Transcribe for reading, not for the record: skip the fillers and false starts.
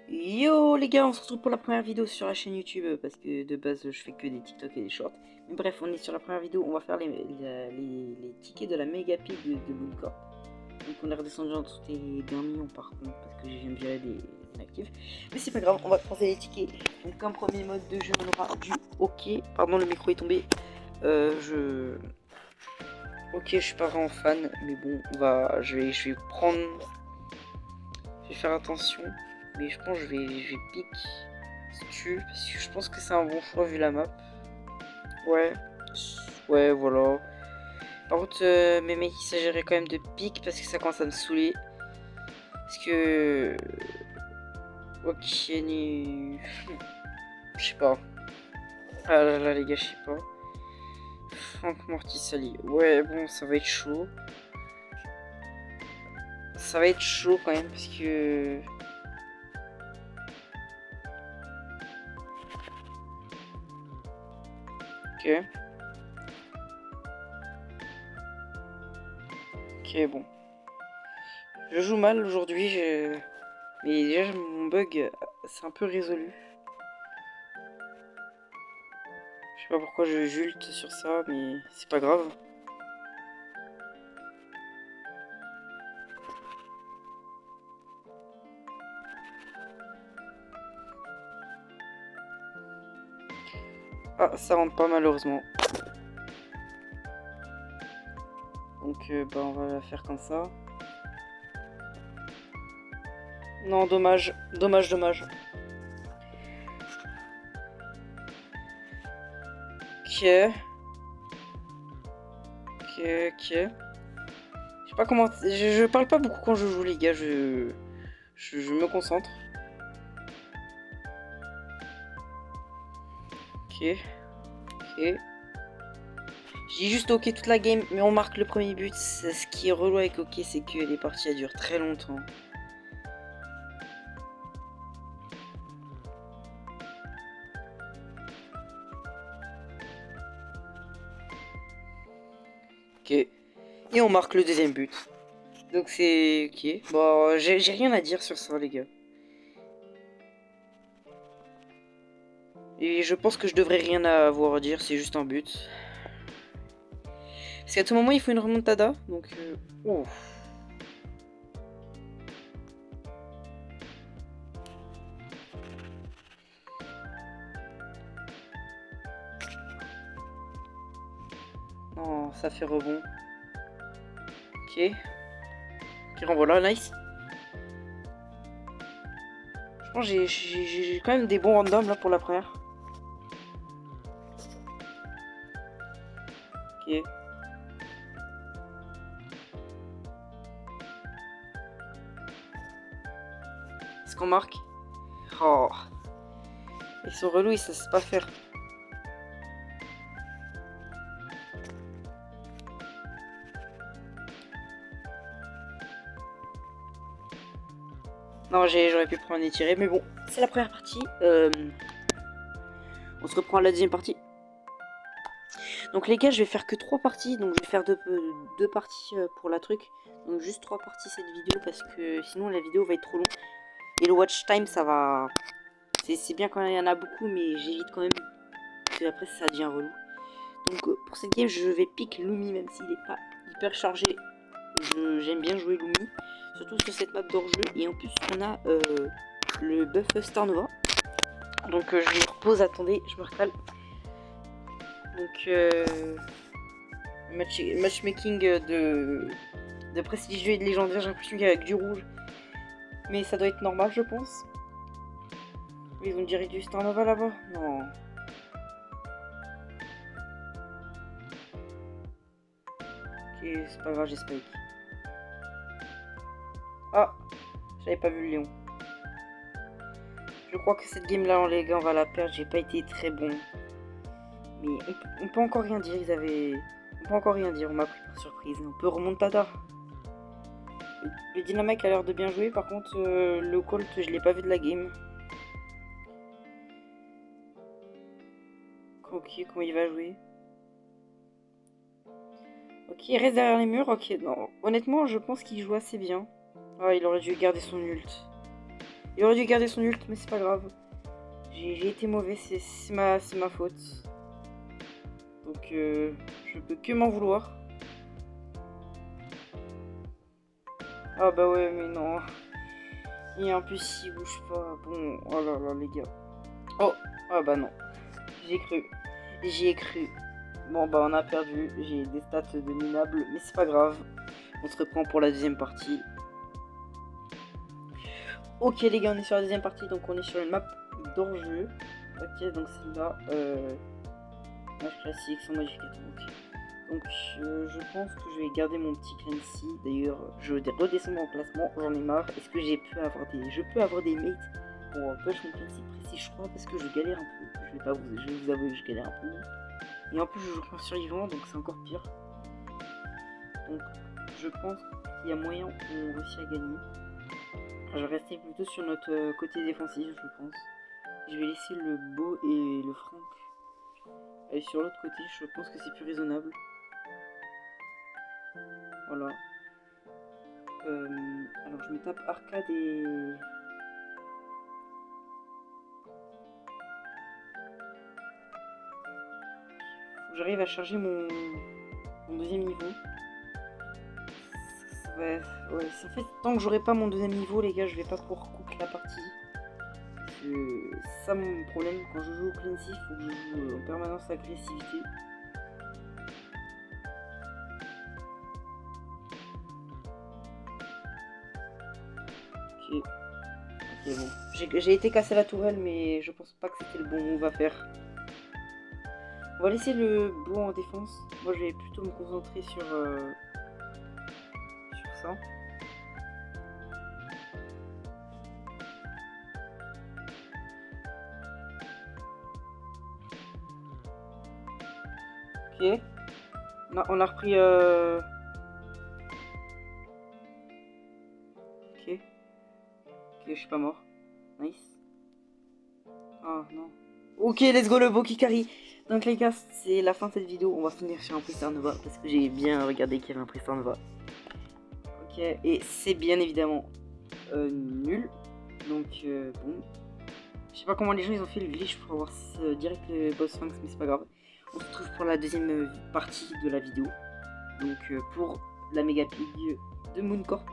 Yo les gars, on se retrouve pour la première vidéo sur la chaîne YouTube parce que de base je fais que des TikTok et des shorts. Mais bref, on est sur la première vidéo, on va faire les tickets de la méga pile de Loot. Donc on est redescendu en dessous des 1 million par contre parce que je viens de virer des inactifs. Mais c'est pas grave, on va passer les tickets. Donc comme premier mode de jeu on aura du hockey. Pardon, le micro est tombé. Ok, je suis pas vraiment fan, mais bon, je vais prendre... Je vais faire attention. Mais je pense que je vais pick Stu parce que je pense que c'est un bon choix vu la map. Ouais, ouais, voilà. Par contre, mes mecs, il s'agirait quand même de pick parce que ça commence à me saouler. Parce que. Ok, ni. Je sais pas. Ah là là, les gars, je sais pas. Franck Mortisali. Ouais, bon, ça va être chaud. Ça va être chaud quand même parce que. Ok. Ok, bon. Je joue mal aujourd'hui, mais déjà mon bug c'est un peu résolu. Je sais pas pourquoi je julte sur ça, mais c'est pas grave. Ah, ça rentre pas malheureusement. Donc bah on va la faire comme ça. Non, dommage, dommage, dommage. Ok. Ok, ok. Je sais pas comment... Je parle pas beaucoup quand je joue les gars, je me concentre. Ok. Ok. Je dis juste ok toute la game, mais on marque le premier but. Ce qui est relou avec ok, c'est que les parties elles durent très longtemps. Ok. Et on marque le deuxième but. Donc c'est ok. Bon, j'ai rien à dire sur ça les gars. Et je pense que je devrais rien avoir à dire, c'est juste un but. Parce qu'à tout moment il faut une remontada. Donc oh. Oh, ça fait rebond. Ok. Ok, renvoie là, nice. Je pense que j'ai quand même des bons randoms là pour la première. Ok. Est-ce qu'on marque? Oh. Ils sont relous, ils savent pas faire. Non, j'aurais pu prendre et tirer, mais bon, c'est la première partie. On se reprend à la deuxième partie. Donc les gars, je vais faire que 3 parties, donc je vais faire deux parties pour la truc. Donc juste 3 parties cette vidéo parce que sinon la vidéo va être trop longue. Et le watch time, ça va... C'est bien quand il y en a beaucoup, mais j'évite quand même que après ça devient relou. Donc pour cette game, je vais pick Lumi, même s'il n'est pas hyper chargé. J'aime bien jouer Lumi, surtout sur cette map d'hors-jeu. Et en plus, on a le buff Star Nova. Donc je me repose, attendez, je me recale. Donc matchmaking de prestigieux et de légendaire, j'ai l'impression qu'il y a avec du rouge. Mais ça doit être normal, je pense. Ils ont direct du Star Nova là-bas? Non. Ok, c'est pas grave, j'ai spike. Ah, j'avais pas vu le lion. Je crois que cette game là, les gars, on va la perdre. J'ai pas été très bon. Mais on peut encore rien dire. On peut encore rien dire. On m'a pris par surprise. On peut remontada. Le Dynamite a l'air de bien jouer. Par contre, le Colt, je l'ai pas vu de la game. Ok, comment il va jouer? Ok, il reste derrière les murs. Ok, non. Honnêtement, je pense qu'il joue assez bien. Ah, il aurait dû garder son ult. Il aurait dû garder son ult, mais c'est pas grave. J'ai été mauvais, c'est ma faute. Donc je peux que m'en vouloir. Ah bah ouais, mais non. Et en plus, il bouge pas. Bon, oh là là, les gars. Oh, ah bah non. J'ai cru. J'y ai cru. Bon bah on a perdu. J'ai des stats de minables, mais c'est pas grave. On se reprend pour la deuxième partie. Ok les gars, on est sur la deuxième partie, donc on est sur une map d'hors-jeu. Ok, donc celle-là, match classique, sans modificateur. Ok. Donc je pense que je vais garder mon petit Clancy. D'ailleurs, je redescends mon classement, j'en ai marre. Est-ce que je peux avoir des mates pour push mon Clancy précis, je crois, parce que je galère un peu. Je vais vous avouer que je galère un peu. Et en plus je joue en survivant, donc c'est encore pire. Donc je pense qu'il y a moyen qu'on réussisse à gagner. Je vais rester plutôt sur notre côté défensif, je pense. Je vais laisser le Beau et le Frank aller sur l'autre côté, je pense que c'est plus raisonnable. Voilà. Alors je me tape arcade et... Faut que j'arrive à charger mon deuxième niveau. Ouais, en fait, tant que j'aurai pas mon deuxième niveau, les gars, je vais pas pouvoir couper la partie. C'est ça mon problème, quand je joue au Clancy, il faut que je joue en permanence agressivité. Ok. Ok, bon. J'ai été casser la tourelle, mais je pense pas que c'était le bon move à faire. On va laisser le Beau en défense. Moi, je vais plutôt me concentrer sur ça. Ok. On a repris... Ok. Ok, je suis pas mort. Nice. Oh non. Ok, let's go, le Beau qui carry. Donc les gars, c'est la fin de cette vidéo. On va finir sur un Priester Nova parce que j'ai bien regardé qu'il y avait un Priester Nova. Ok, et c'est bien évidemment nul. Donc bon. Je sais pas comment les gens ils ont fait le glitch pour avoir direct le boss Sphinx, mais c'est pas grave. On se retrouve pour la deuxième partie de la vidéo. Donc pour la méga pig de Mooncorp.